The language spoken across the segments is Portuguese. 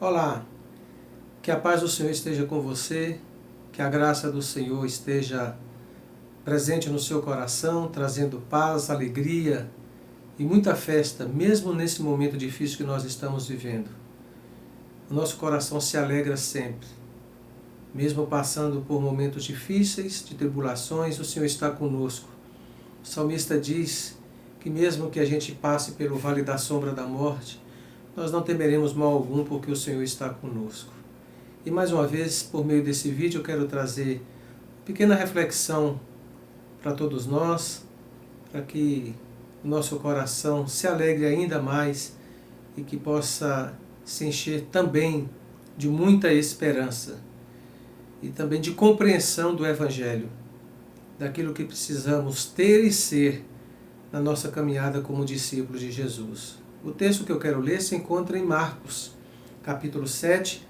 Olá, que a paz do Senhor esteja com você, que a graça do Senhor esteja presente no seu coração, trazendo paz, alegria e muita festa, mesmo nesse momento difícil que nós estamos vivendo. O nosso coração se alegra sempre. Mesmo passando por momentos difíceis, de tribulações, o Senhor está conosco. O salmista diz que mesmo que a gente passe pelo vale da sombra da morte, nós não temeremos mal algum porque o Senhor está conosco. E mais uma vez, por meio desse vídeo, eu quero trazer uma pequena reflexão para todos nós, para que o nosso coração se alegre ainda mais e que possa se encher também de muita esperança e também de compreensão do Evangelho, daquilo que precisamos ter e ser na nossa caminhada como discípulos de Jesus. O texto que eu quero ler se encontra em Marcos, capítulo 7,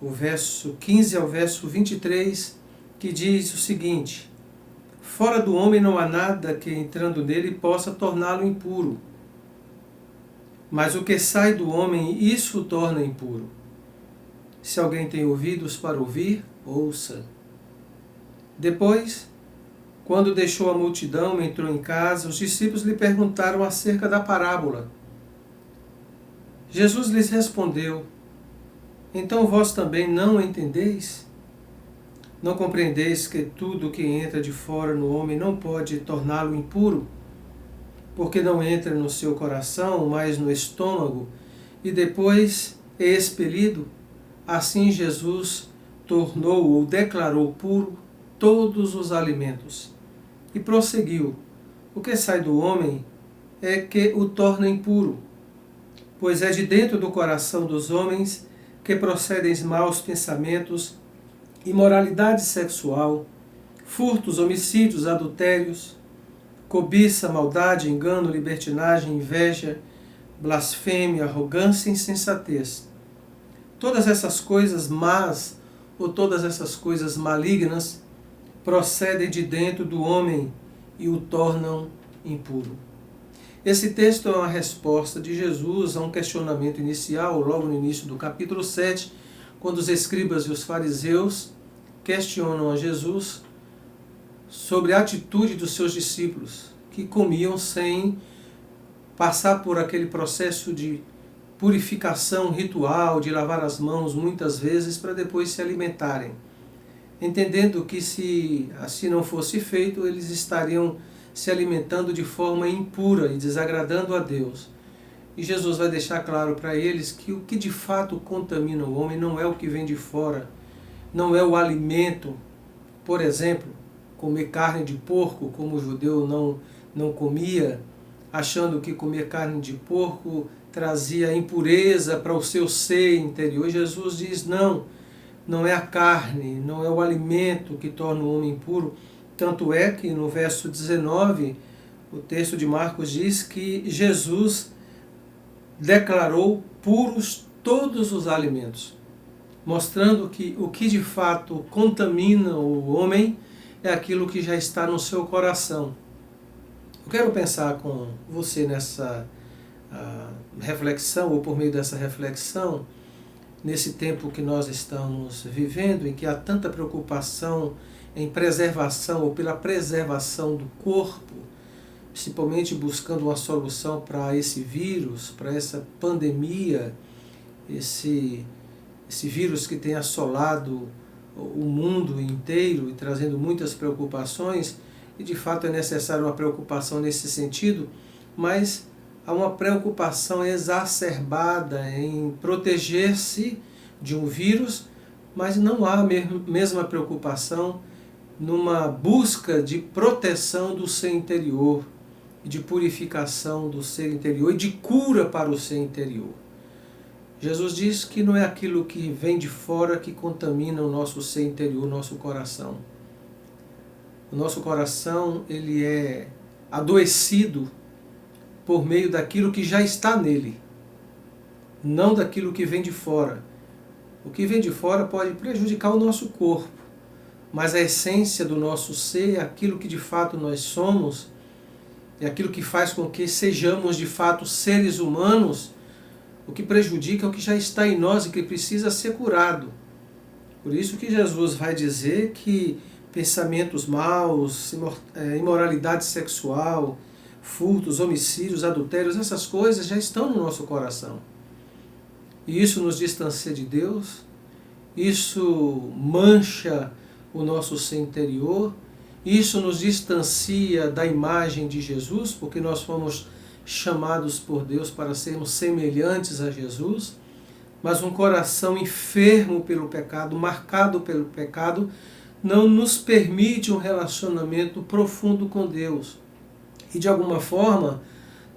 o verso 15 ao verso 23, que diz o seguinte: Fora do homem não há nada que, entrando nele, possa torná-lo impuro. Mas o que sai do homem, isso o torna impuro. Se alguém tem ouvidos para ouvir, ouça. Depois, quando deixou a multidão, entrou em casa, os discípulos lhe perguntaram acerca da parábola. Jesus lhes respondeu: Então vós também não entendeis? Não compreendeis que tudo que entra de fora no homem não pode torná-lo impuro? Porque não entra no seu coração, mas no estômago, e depois é expelido? Assim Jesus tornou ou declarou puro todos os alimentos. E prosseguiu: O que sai do homem é que o torna impuro, pois é de dentro do coração dos homens que procedem maus pensamentos, imoralidade sexual, furtos, homicídios, adultérios, cobiça, maldade, engano, libertinagem, inveja, blasfêmia, arrogância e insensatez. Todas essas coisas más ou todas essas coisas malignas procedem de dentro do homem e o tornam impuro. Esse texto é uma resposta de Jesus a um questionamento inicial, logo no início do capítulo 7, quando os escribas e os fariseus questionam a Jesus sobre a atitude dos seus discípulos, que comiam sem passar por aquele processo de purificação ritual, de lavar as mãos muitas vezes para depois se alimentarem, entendendo que se assim não fosse feito, eles estariam se alimentando de forma impura e desagradando a Deus. E Jesus vai deixar claro para eles que o que de fato contamina o homem não é o que vem de fora, não é o alimento. Por exemplo, comer carne de porco, como o judeu não comia, achando que comer carne de porco trazia impureza para o seu ser interior. Jesus diz: não é a carne, não é o alimento que torna o homem impuro. Tanto é que no verso 19, o texto de Marcos diz que Jesus declarou puros todos os alimentos, mostrando que o que de fato contamina o homem é aquilo que já está no seu coração. Eu quero pensar com você nessa reflexão, ou por meio dessa reflexão, nesse tempo que nós estamos vivendo, em que há tanta preocupação em preservação ou pela preservação do corpo, principalmente buscando uma solução para esse vírus, para essa pandemia, esse vírus que tem assolado o mundo inteiro e trazendo muitas preocupações, e de fato é necessária uma preocupação nesse sentido, mas há uma preocupação exacerbada em proteger-se de um vírus, mas não há a mesma preocupação numa busca de proteção do ser interior, de purificação do ser interior e de cura para o ser interior. Jesus diz que não é aquilo que vem de fora que contamina o nosso ser interior, o nosso coração. O nosso coração, ele é adoecido por meio daquilo que já está nele, não daquilo que vem de fora. O que vem de fora pode prejudicar o nosso corpo, mas a essência do nosso ser, aquilo que de fato nós somos, é aquilo que faz com que sejamos de fato seres humanos, O que prejudica é o que já está em nós e que precisa ser curado. Por isso que Jesus vai dizer que pensamentos maus, imoralidade sexual, furtos, homicídios, adultérios, essas coisas já estão no nosso coração. E isso nos distancia de Deus, isso mancha o nosso ser interior, isso nos distancia da imagem de Jesus, porque nós fomos chamados por Deus para sermos semelhantes a Jesus, mas um coração enfermo pelo pecado, marcado pelo pecado, não nos permite um relacionamento profundo com Deus. E de alguma forma,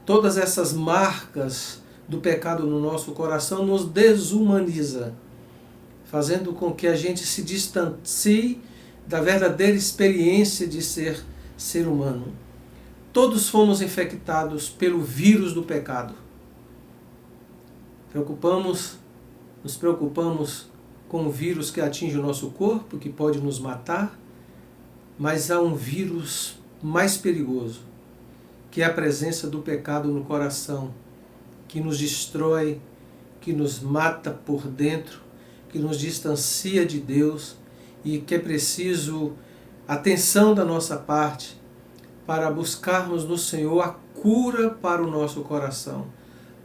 todas essas marcas do pecado no nosso coração nos desumaniza, fazendo com que a gente se distancie da verdadeira experiência de ser humano. Todos fomos infectados pelo vírus do pecado. Nos preocupamos com o vírus que atinge o nosso corpo, que pode nos matar, mas há um vírus mais perigoso, que é a presença do pecado no coração, que nos destrói, que nos mata por dentro, que nos distancia de Deus e que é preciso atenção da nossa parte para buscarmos no Senhor a cura para o nosso coração,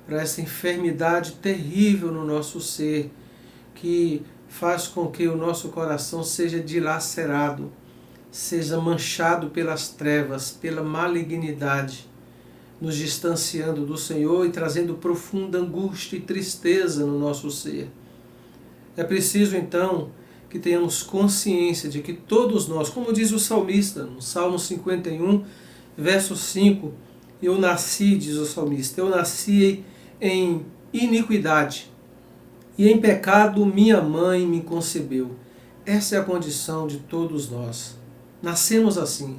para essa enfermidade terrível no nosso ser, que faz com que o nosso coração seja dilacerado, seja manchado pelas trevas, pela malignidade, nos distanciando do Senhor e trazendo profunda angústia e tristeza no nosso ser. É preciso então que tenhamos consciência de que todos nós, como diz o salmista, no Salmo 51, verso 5, eu nasci, diz o salmista, eu nasci em iniquidade, e em pecado minha mãe me concebeu. Essa é a condição de todos nós. Nascemos assim.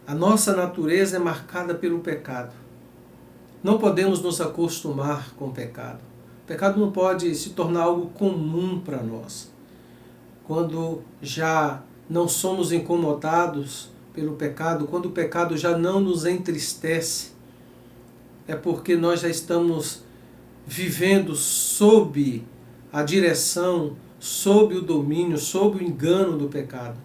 A nossa natureza é marcada pelo pecado. Não podemos nos acostumar com o pecado. O pecado não pode se tornar algo comum para nós. Quando já não somos incomodados pelo pecado, quando o pecado já não nos entristece, é porque nós já estamos vivendo sob a direção, sob o domínio, sob o engano do pecado,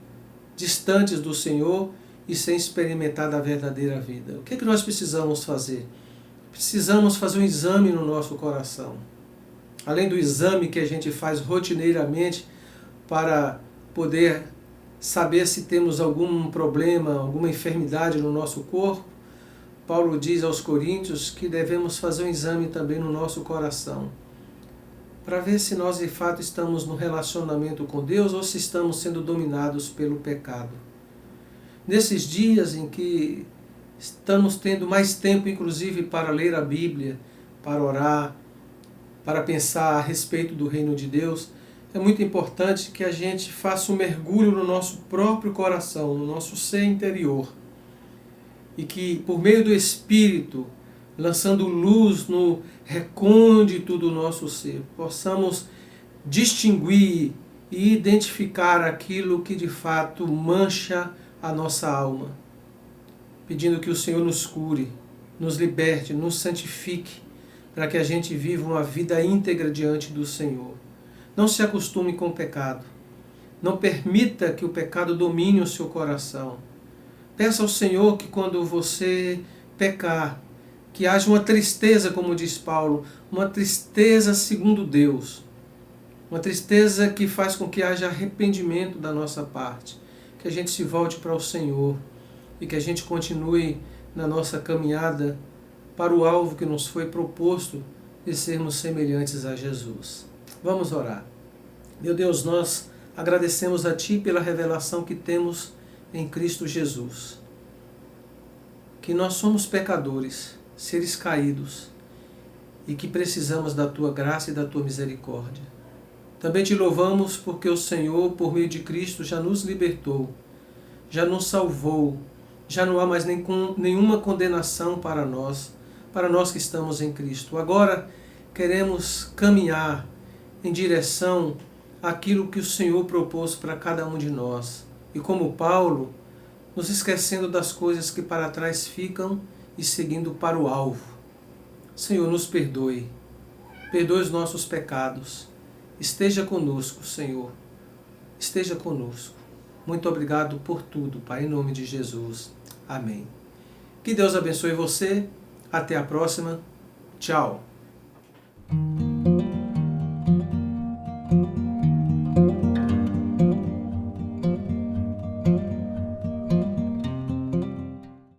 distantes do Senhor e sem experimentar da verdadeira vida. O que é que nós precisamos fazer? Precisamos fazer um exame no nosso coração. Além do exame que a gente faz rotineiramente para poder saber se temos algum problema, alguma enfermidade no nosso corpo, Paulo diz aos Coríntios que devemos fazer um exame também no nosso coração, para ver se nós de fato estamos no relacionamento com Deus ou se estamos sendo dominados pelo pecado. Nesses dias em que estamos tendo mais tempo, inclusive, para ler a Bíblia, para orar, para pensar a respeito do reino de Deus, é muito importante que a gente faça um mergulho no nosso próprio coração, no nosso ser interior, e que, por meio do Espírito, lançando luz no recôndito do nosso ser, possamos distinguir e identificar aquilo que de fato mancha a nossa alma, pedindo que o Senhor nos cure, nos liberte, nos santifique, para que a gente viva uma vida íntegra diante do Senhor. Não se acostume com o pecado. Não permita que o pecado domine o seu coração. Peça ao Senhor que quando você pecar, que haja uma tristeza, como diz Paulo, uma tristeza segundo Deus. Uma tristeza que faz com que haja arrependimento da nossa parte. Que a gente se volte para o Senhor e que a gente continue na nossa caminhada para o alvo que nos foi proposto de sermos semelhantes a Jesus. Vamos orar. Meu Deus, nós agradecemos a Ti pela revelação que temos em Cristo Jesus. Que nós somos pecadores, seres caídos, e que precisamos da Tua graça e da Tua misericórdia. Também Te louvamos porque o Senhor, por meio de Cristo, já nos libertou, já nos salvou, já não há mais nenhuma condenação para nós que estamos em Cristo. Agora queremos caminhar em direção àquilo que o Senhor propôs para cada um de nós. E como Paulo, nos esquecendo das coisas que para trás ficam e seguindo para o alvo. Senhor, nos perdoe. perdoe os nossos pecados. Esteja conosco, Senhor. Esteja conosco. Muito obrigado por tudo, Pai, em nome de Jesus. Amém. Que Deus abençoe você. Até a próxima. Tchau.